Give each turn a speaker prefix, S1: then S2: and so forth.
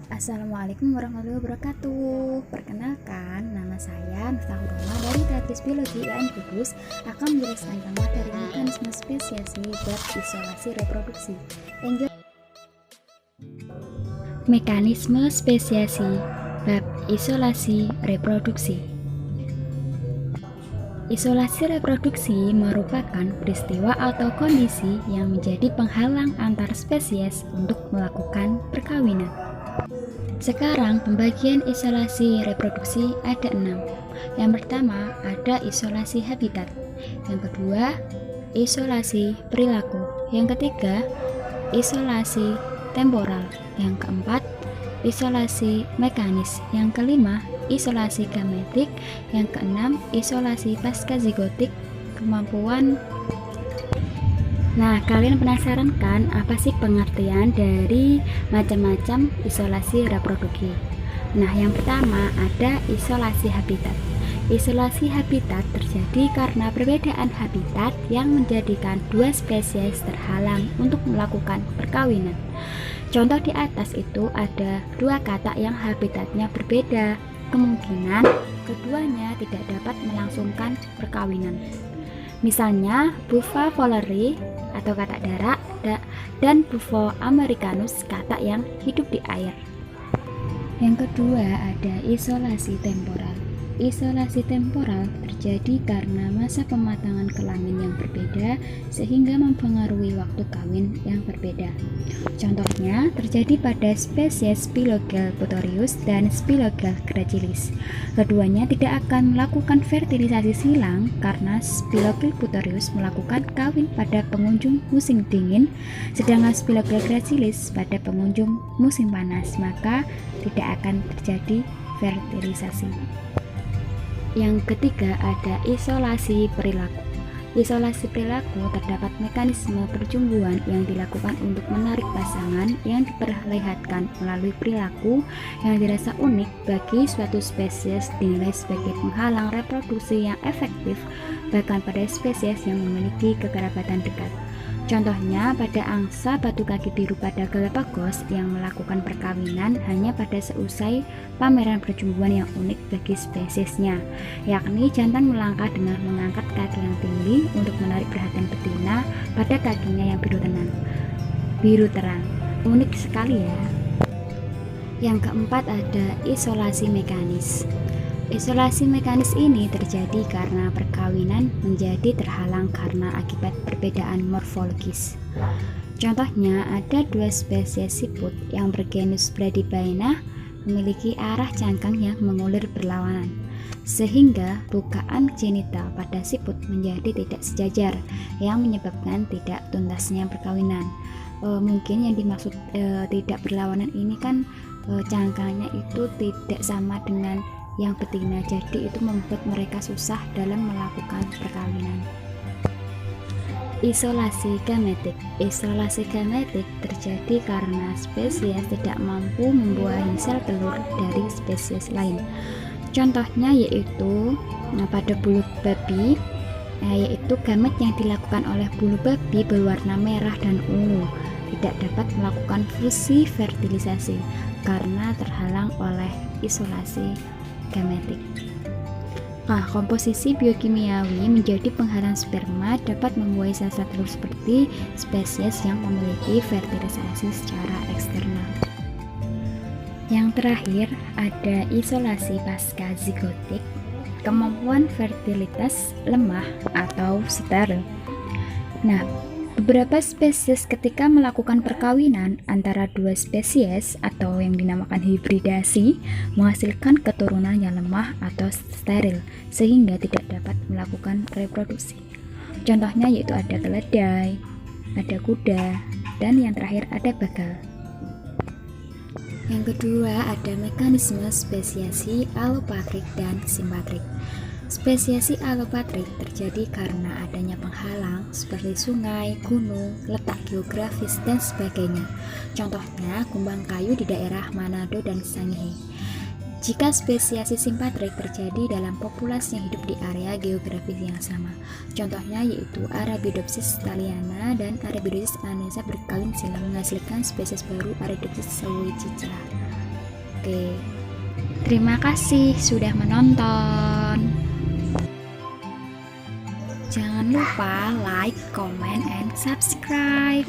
S1: Assalamualaikum warahmatullahi wabarakatuh. Perkenalkan, nama saya Miftahul Roma dari Teatis Biologi UIN Kudus akan menjelaskan tentang materi mekanisme spesiasi bab isolasi reproduksi. Mekanisme spesiasi bab isolasi reproduksi. Isolasi reproduksi merupakan peristiwa atau kondisi yang menjadi penghalang antar spesies untuk melakukan perkawinan. Sekarang pembagian isolasi reproduksi ada 6. Yang pertama ada isolasi habitat, yang kedua isolasi perilaku, yang ketiga isolasi temporal, yang keempat isolasi mekanis, yang kelima isolasi gametik, yang keenam isolasi paskazigotik kemampuan. Nah, kalian penasaran kan apa sih pengertian dari macam-macam isolasi reproduksi? Nah, yang pertama ada isolasi habitat. Isolasi habitat terjadi karena perbedaan habitat yang menjadikan dua spesies terhalang untuk melakukan perkawinan. Contoh di atas itu ada dua katak yang habitatnya berbeda. Kemungkinan keduanya tidak dapat melangsungkan perkawinan. Misalnya Buffa fowleri atau katak darat dan Bufo americanus katak yang hidup di air. Yang kedua ada isolasi temporal. Isolasi temporal terjadi karena masa pematangan kelamin yang berbeda sehingga mempengaruhi waktu kawin yang berbeda. Contohnya terjadi pada spesies Spilogale putorius dan Spilogale gracilis. Keduanya tidak akan melakukan fertilisasi silang karena Spilogale putorius melakukan kawin pada pengunjung musim dingin, sedangkan Spilogale gracilis pada pengunjung musim panas, maka tidak akan terjadi fertilisasi. Yang ketiga ada isolasi perilaku. Isolasi perilaku terdapat mekanisme percumbuan yang dilakukan untuk menarik pasangan yang diperlihatkan melalui perilaku yang dirasa unik bagi suatu spesies dinilai sebagai penghalang reproduksi yang efektif bahkan pada spesies yang memiliki kekerabatan dekat. Contohnya pada angsa batu kaki biru pada Galapagos yang melakukan perkawinan hanya pada seusai pameran percumbuan yang unik bagi spesiesnya, yakni jantan melangkah dengan mengangkat kaki yang tinggi untuk menarik perhatian betina pada kakinya yang biru terang. Unik sekali ya. Yang keempat ada isolasi mekanis. Isolasi mekanis ini terjadi karena perkawinan menjadi terhalang karena akibat perbedaan morfologis. Contohnya ada dua spesies siput yang bergenus Bradybaena memiliki arah cangkang yang mengulir berlawanan, sehingga bukaan genital pada siput menjadi tidak sejajar yang menyebabkan tidak tuntasnya perkawinan. Mungkin yang dimaksud tidak berlawanan ini kan cangkangnya itu tidak sama dengan yang betina, jadi itu membuat mereka susah dalam melakukan perkawinan. Isolasi gametik. Isolasi gametik terjadi karena spesies tidak mampu membuahi sel telur dari spesies lain. Contohnya yaitu pada bulu babi, yaitu gamet yang dilakukan oleh bulu babi berwarna merah dan ungu tidak dapat melakukan fusi fertilisasi karena terhalang oleh isolasi gametik. Nah, komposisi biokimiawi menjadi penghalang sperma dapat membuahi sel-sel telur seperti spesies yang memiliki fertilisasi secara eksternal. Yang terakhir ada isolasi paskazigotik, kemampuan fertilitas lemah atau steril. Nah, beberapa spesies ketika melakukan perkawinan antara dua spesies atau yang dinamakan hibridasi menghasilkan keturunan yang lemah atau steril sehingga tidak dapat melakukan reproduksi. Contohnya yaitu ada keledai, ada kuda, dan yang terakhir ada bagal. Yang kedua ada mekanisme spesiasi alopatrik dan simpatrik. Spesiasi alopatrik terjadi karena adanya penghalang seperti sungai, gunung, letak geografis, dan sebagainya. Contohnya kumbang kayu di daerah Manado dan Sangihe. Jika spesiasi simpatrik terjadi dalam populasi yang hidup di area geografis yang sama. Contohnya yaitu Arabidopsis thaliana dan Arabidopsis ananensis berkawin silang menghasilkan spesies baru Arabidopsis sawoichicha. Oke. Terima kasih sudah menonton. Jangan lupa like, comment, and subscribe.